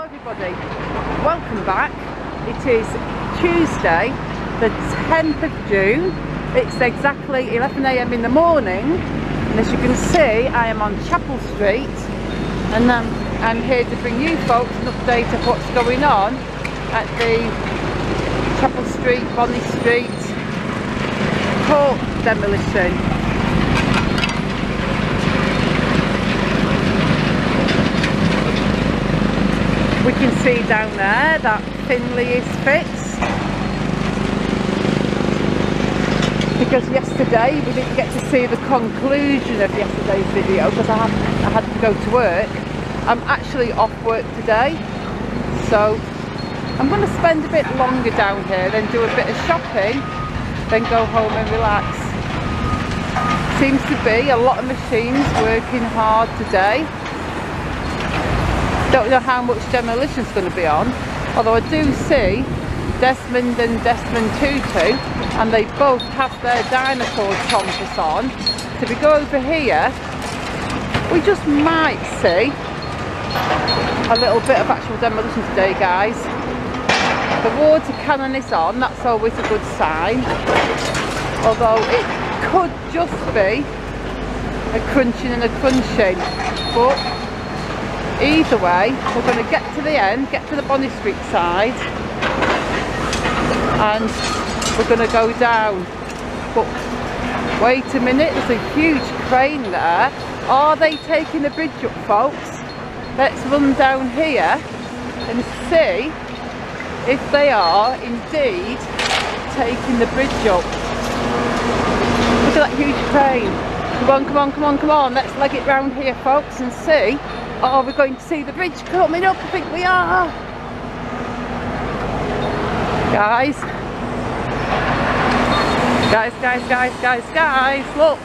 Everybody, welcome back. It is Tuesday the 10th of June. It's exactly 11 AM in the morning, and as you can see I am on Chapel Street, and I'm here to bring you folks an update of what's going on at the Chapel Street, Bonny Street court demolition. We can see down there that Finley is fixed, because yesterday we didn't get to see the conclusion of yesterday's video because I had to go to work. I'm actually off work today, so I'm going to spend a bit longer down here, then do a bit of shopping, then go home and relax. Seems to be a lot of machines working hard today. Don't know how much demolition is going to be on, although I do see Desmond and Desmond Tutu, and they both have their dinosaur chompers on. So if we go over here, we just might see a little bit of actual demolition today, guys. The water cannon is on, that's always a good sign, although it could just be a crunching and a crunching, but either way, we're going to get to the end, get to the Bonny Street side, and we're going to go down. But wait a minute, there's a huge crane there. Are they taking the bridge up, folks? Let's run down here and see if they are indeed taking the bridge up. Look at that huge crane. Come on, come on, come on, come on. Let's leg it round here, folks, and see. Oh, we're going to see the bridge coming up. I think we are. Guys, look.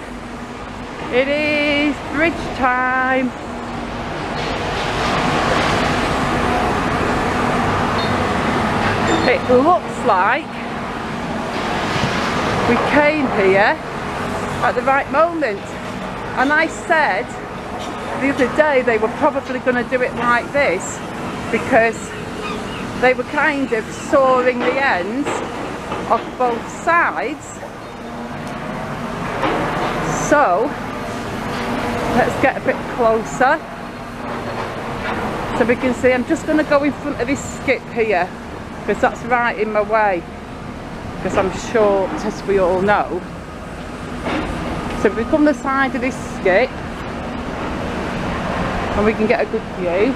It is bridge time. It looks like we came here at the right moment. And I said the other day they were probably going to do it like this, because they were kind of sawing the ends off both sides. So let's get a bit closer so we can see. I'm just going to go in front of this skip here, because that's right in my way, because I'm short, as we all know. So if we come the side of this skip, and we can get a good view.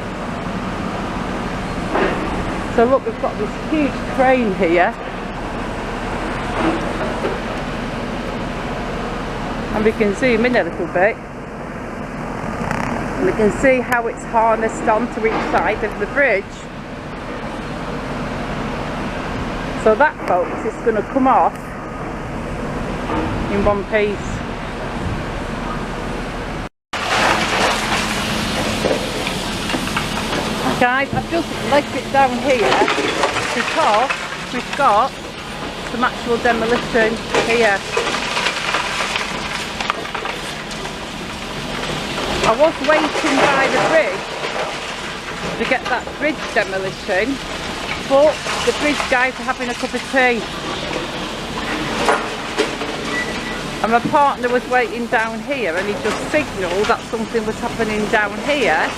So look, we've got this huge crane here, and we can zoom in a little bit, and we can see how it's harnessed onto each side of the bridge. So that, folks, is going to come off in one piece. Guys, I've just legged it down here because we've got some actual demolition here. I was waiting by the bridge to get that bridge demolition, but the bridge guys are having a cup of tea. And my partner was waiting down here, and he just signalled that something was happening down here.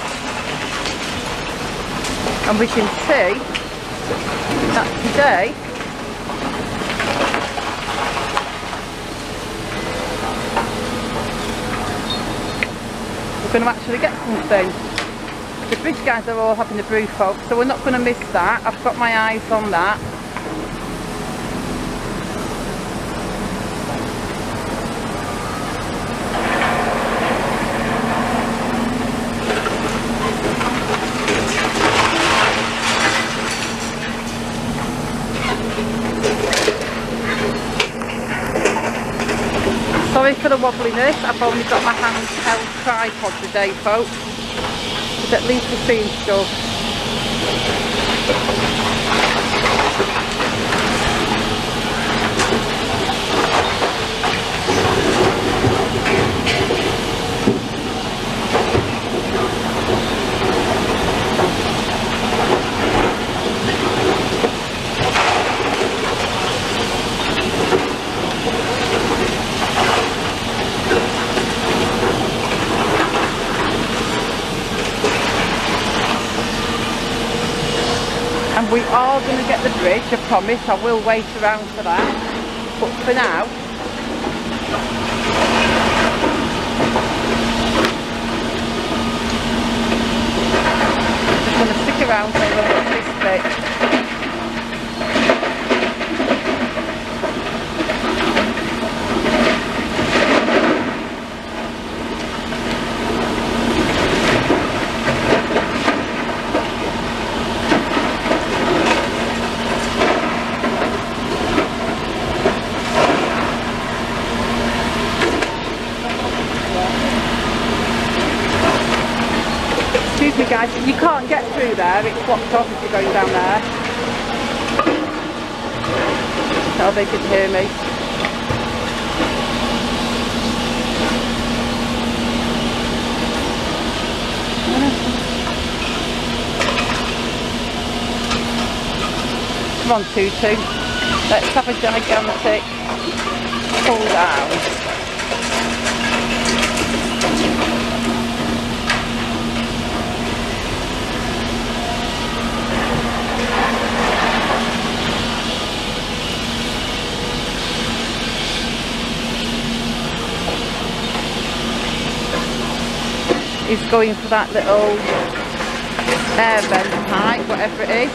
And we can see that today we're going to actually get something. The bridge guys are all having a brew, folks, so we're not going to miss that. I've got my eyes on that. Sorry for the wobbliness, I've only got my handheld tripod today, folks, but at least we're seeing stuff. and we are going to get the bridge, I promise. I will wait around for that, but for now I'm just going to stick around for a little bit this bit. Excuse me guys, you can't get through there, it's blocked off if you're going down there. Oh, they can hear me. Come on Tutu, let's have a gigantic pull down. He's going for that little air vent pipe, whatever it is.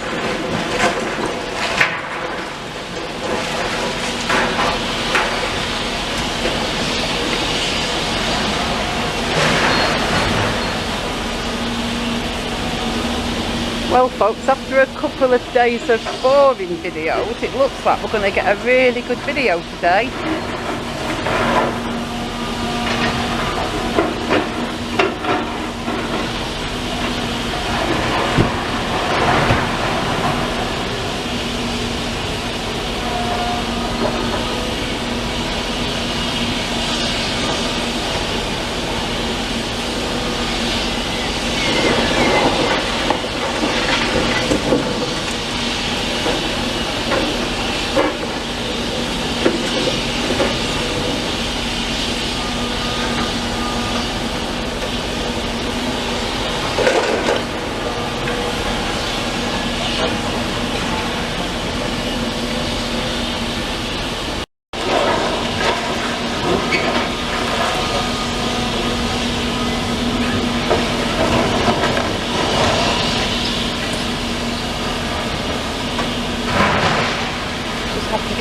Well folks, after a couple of days of boring videos, it looks like we're going to get a really good video today.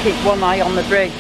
Keep one eye on the bridge.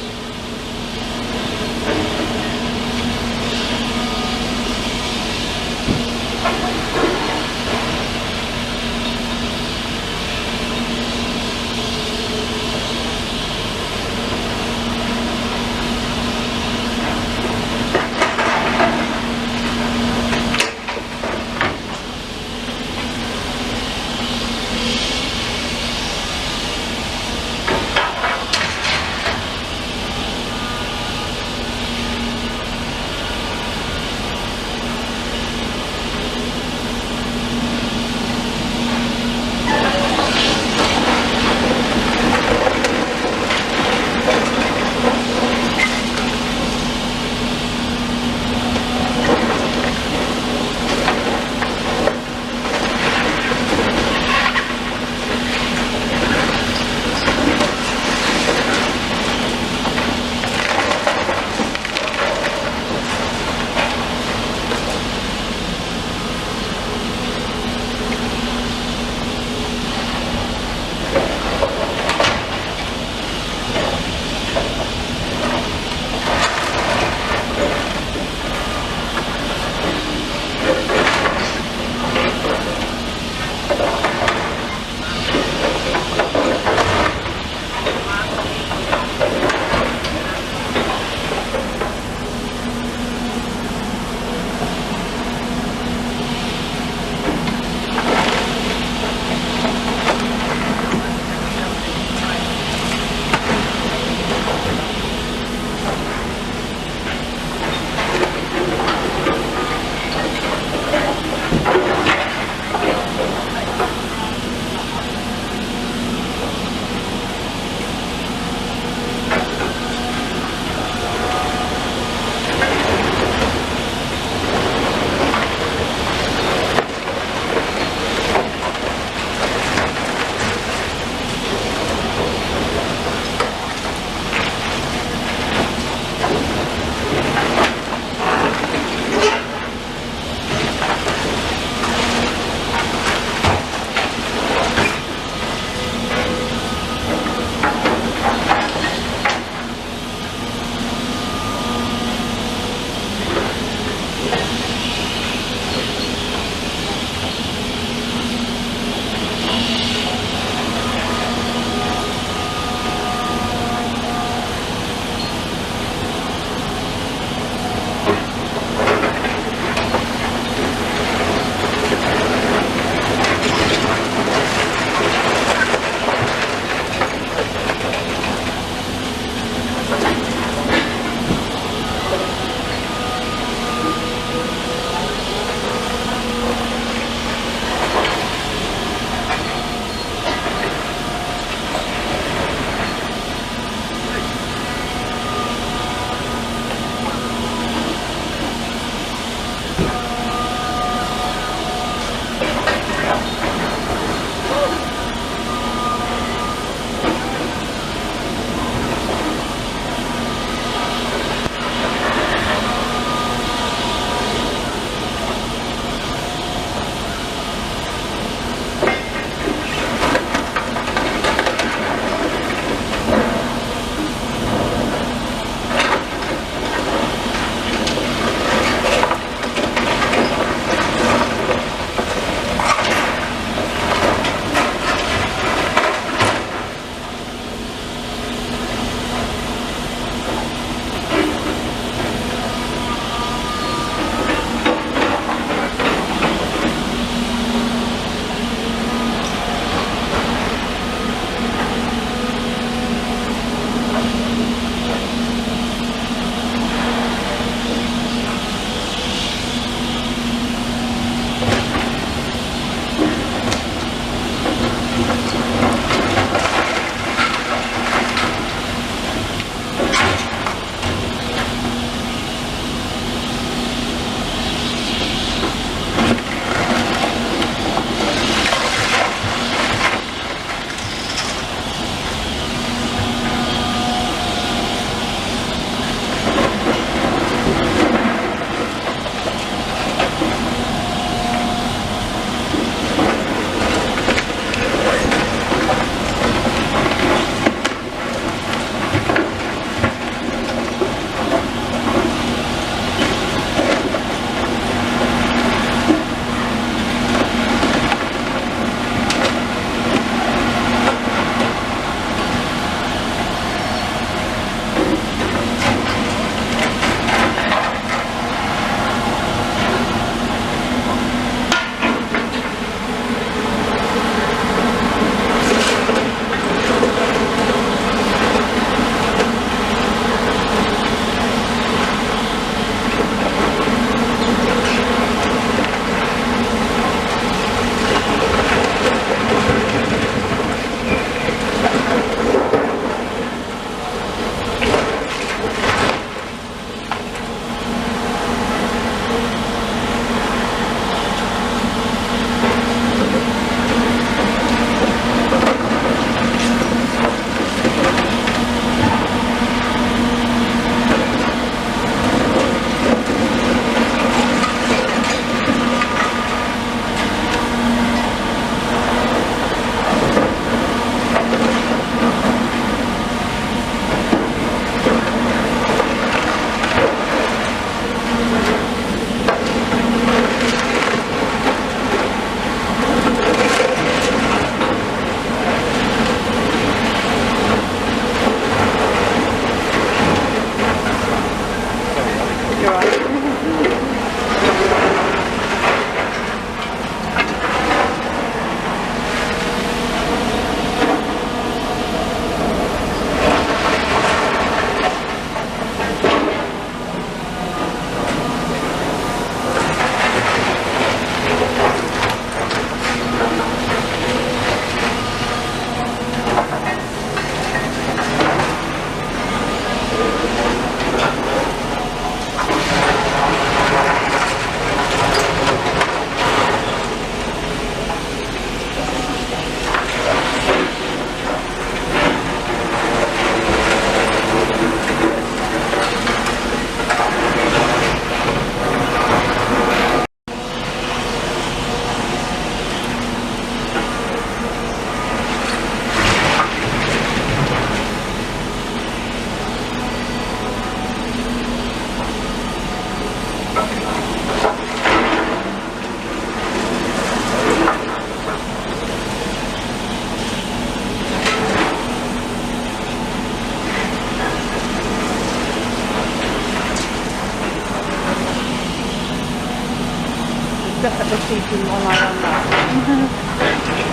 keeping one eye on that.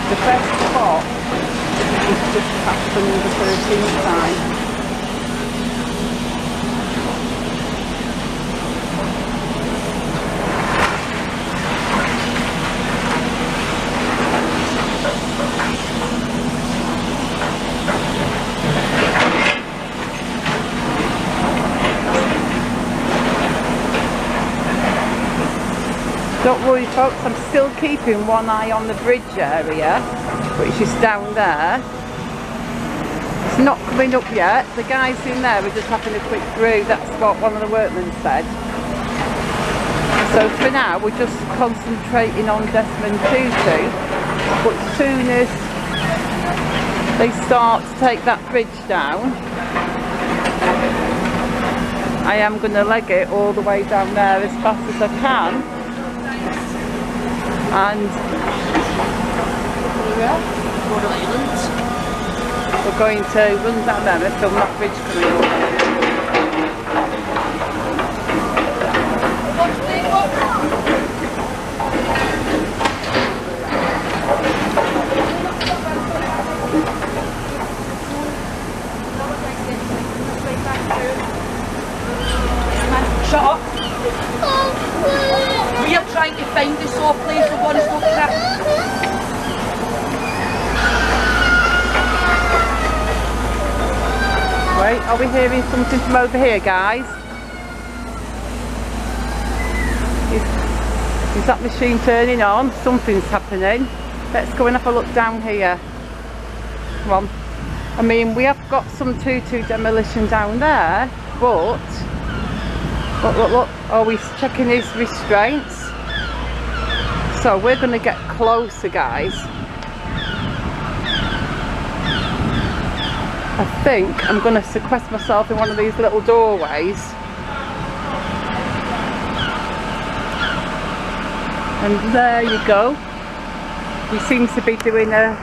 The best spot is just past the number 13 sign. Don't worry folks, I'm still keeping one eye on the bridge area, which is down there. It's not coming up yet. The guys in there are just having a quick through. That's what one of the workmen said. So for now we're just concentrating on Desmond Tutu, but as soon as they start to take that bridge down, I am going to leg it all the way down there as fast as I can. And we're going to run down there and film that bridge coming up. Shut up! We are trying to find this sore place the one is looking at. Wait, are we hearing something from over here, guys? Is that machine turning on? Something's happening. Let's go and have a look down here. Come on. I mean, we have got some 2-2 demolition down there, but look. Oh, he's checking his restraints. So we're going to get closer, guys. I think I'm going to sequester myself in one of these little doorways. And there you go. He seems to be doing a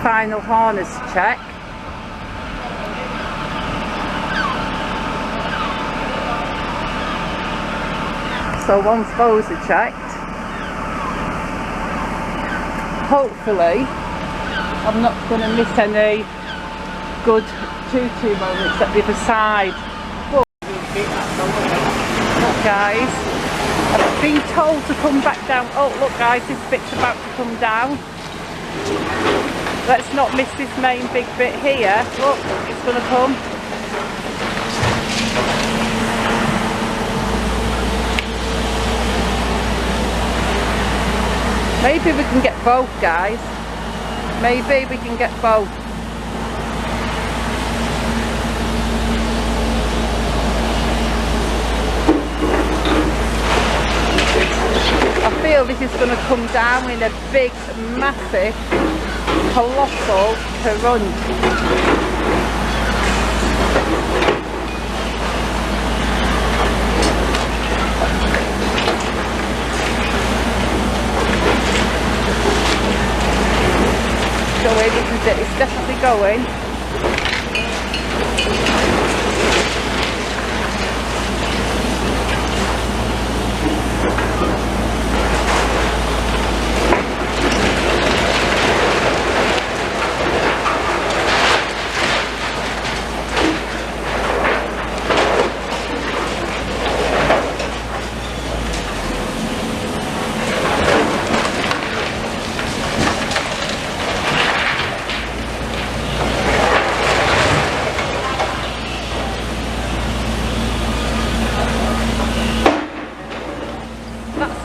final harness check. So once those are checked, hopefully I'm not going to miss any good 2-2 moments at the other side. But look guys, I've been told to come back down. Oh look guys, this bit's about to come down. Let's not miss this main big bit here. Look, it's going to come. Maybe we can get both, guys. Maybe we can get both. I feel this is going to come down in a big, massive, colossal crunch. Going, isn't it? It's definitely going.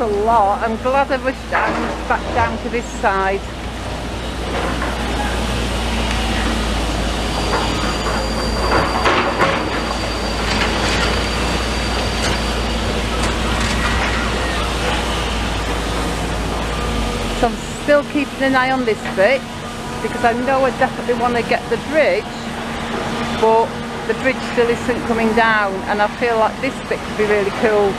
A lot. I'm glad I rushed back down to this side. So I'm still keeping an eye on this bit because I know I definitely want to get the bridge, but the bridge still isn't coming down, and I feel like this bit could be really cool.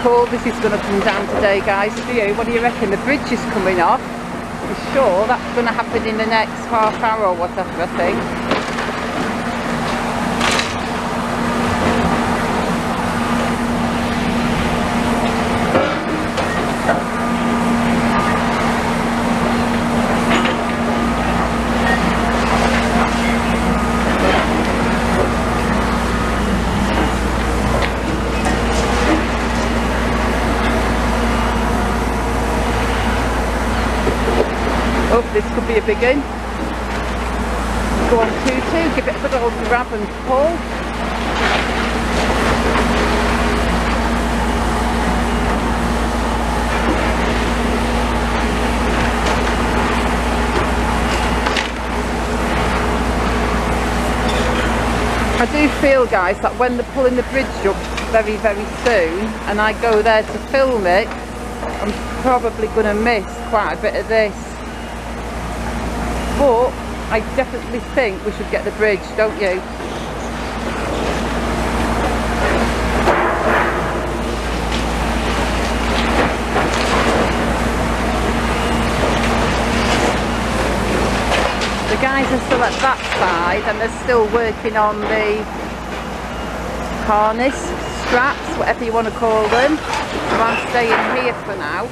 call this is going to come down today, guys. Do you? What do you reckon? The bridge is coming off. For sure, that's going to happen in the next half hour or whatever, I think. Oh, this could be a big one. Go on 2-2, give it a good old grab and pull. I do feel, guys, that when they're pulling the bridge up very, very soon and I go there to film it, I'm probably going to miss quite a bit of this. But I definitely think we should get the bridge, don't you? The guys are still at that side and they're still working on the harness, straps, whatever you want to call them. So I'm staying here for now.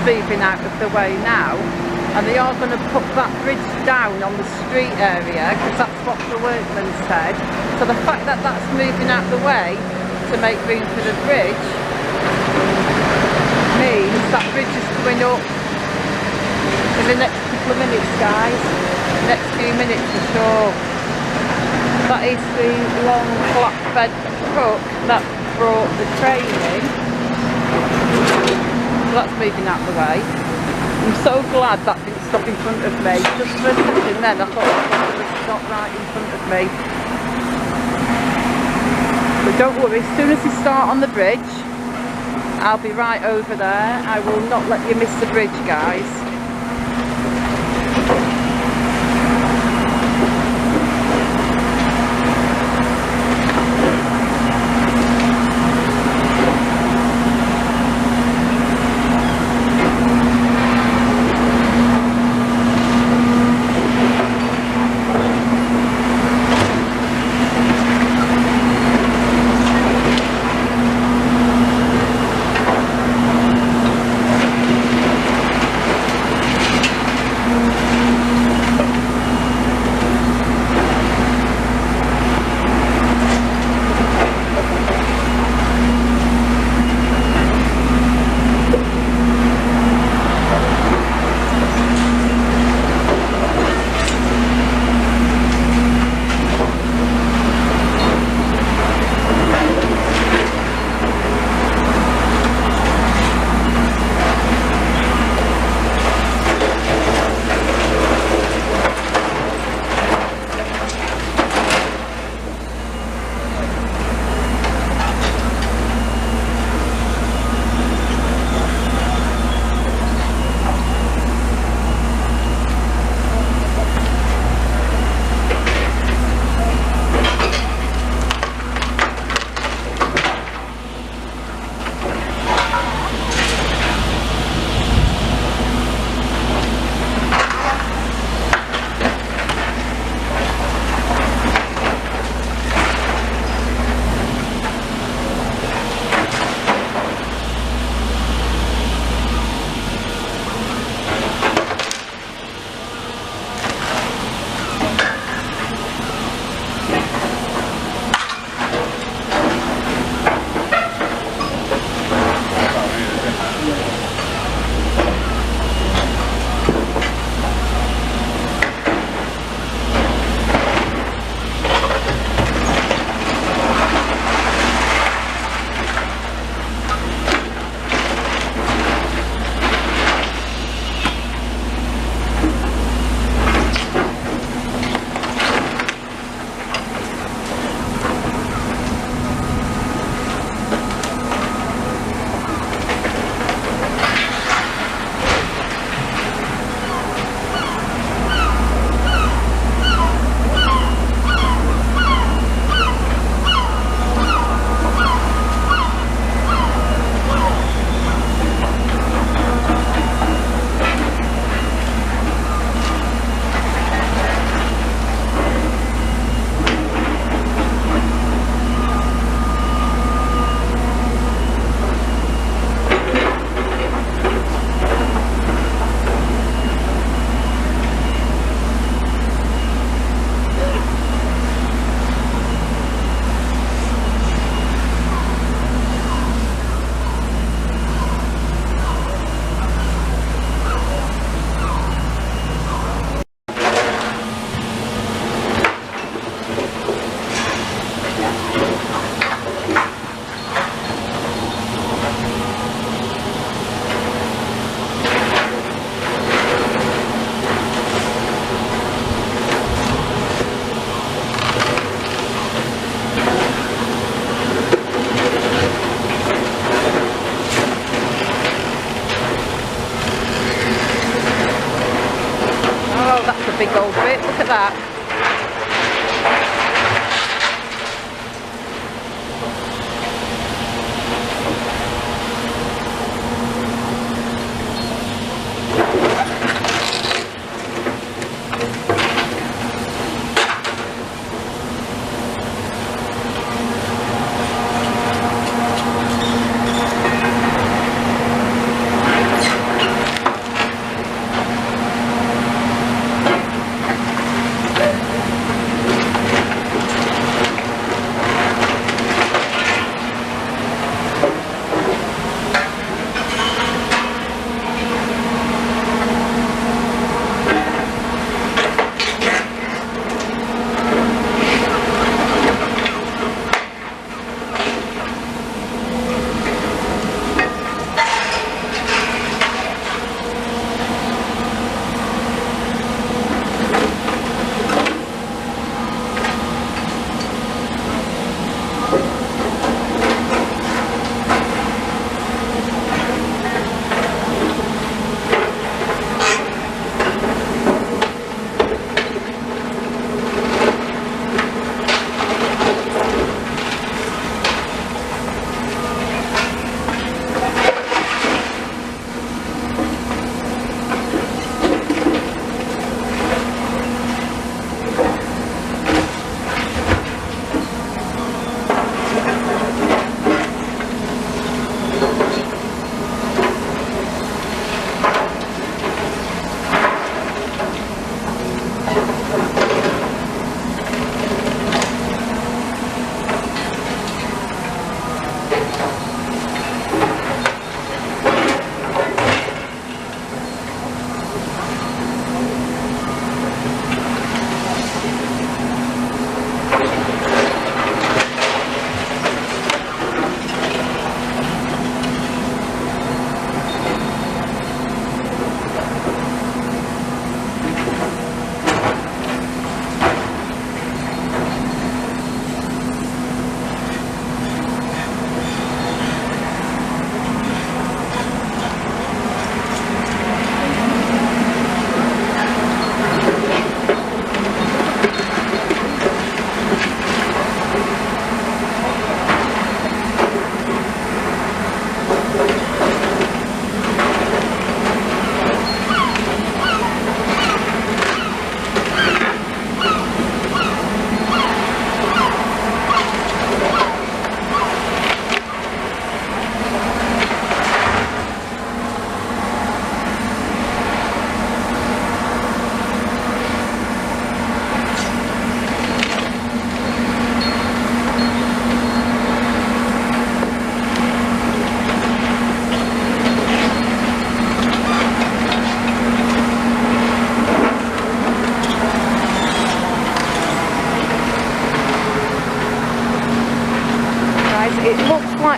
Moving out of the way now, and they are going to put that bridge down on the street area because that's what the workman said. So the fact that that's moving out the way to make room for the bridge means that bridge is coming up in the next couple of minutes, guys. Next few minutes for sure. That is the long flatbed truck that brought the train in. So that's moving out the way. I'm so glad that didn't stop in front of me. Just for a second then I thought it was going to stop right in front of me. But don't worry, as soon as we start on the bridge, I'll be right over there. I will not let you miss the bridge, guys. Big old bit, look at that.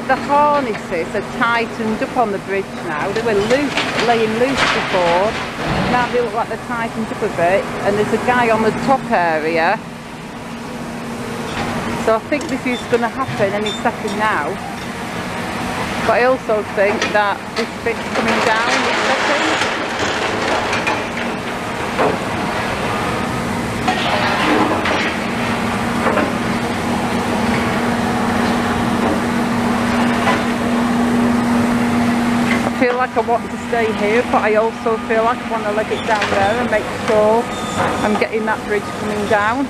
like the harnesses are tightened up on the bridge now. They were loose, laying loose before. Now they look like they're tightened up a bit, and there's a guy on the top area. So I think this is going to happen any second now. But I also think that this bit's coming down in a second. I feel like I want to stay here, but I also feel like I want to leg it down there and make sure I'm getting that bridge coming down.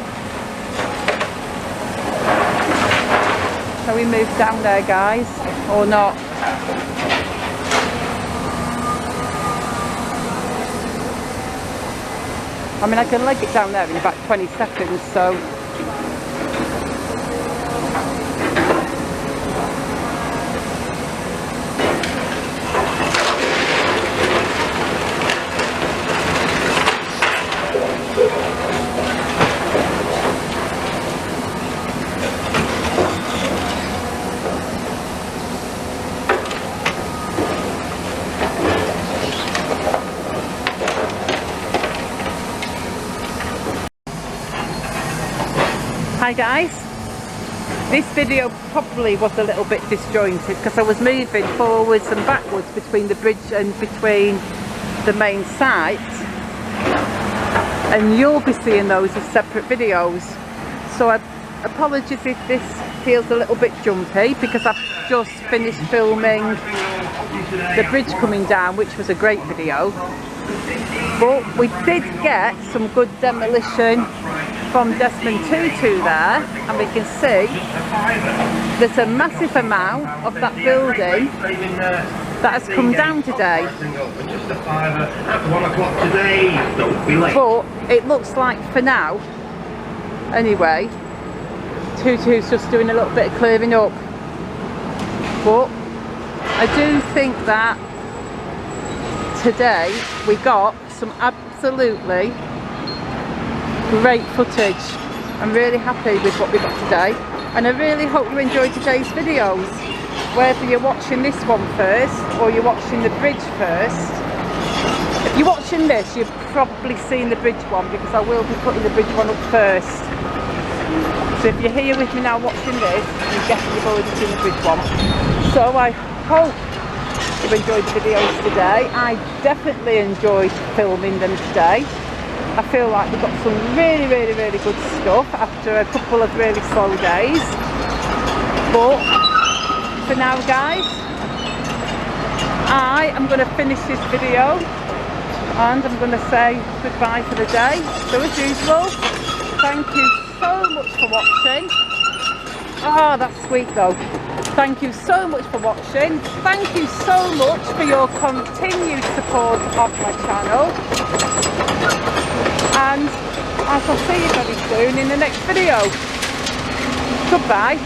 Shall we move down there, guys, or not? I mean, I can leg it down there in about 20 seconds, so... Hi guys, this video probably was a little bit disjointed because I was moving forwards and backwards between the bridge and between the main site, and you'll be seeing those as separate videos. So apologies if this feels a little bit jumpy because I've just finished filming the bridge coming down, which was a great video. But we did get some good demolition from Desmond Tutu there, and we can see there's a massive amount of that building that has come down today. But it looks like for now, anyway, Tutu's just doing a little bit of clearing up. But I do think that today we got some absolutely great footage. I'm really happy with what we got today, and I really hope you enjoyed today's videos. Whether you're watching this one first or you're watching the bridge first, if you're watching this you've probably seen the bridge one because I will be putting the bridge one up first. So if you're here with me now watching this, I'm guessing you've already seen the bridge one. So I hope you've enjoyed the videos today. I definitely enjoyed filming them today. I feel like we've got some really good stuff after a couple of really slow days. But for now guys, I am going to finish this video and I'm going to say goodbye for the day. So as usual, thank you so much for watching. Oh, that's sweet though. Thank you so much for watching. Thank you so much for your continued support of my channel. And I shall see you very soon in the next video. Goodbye.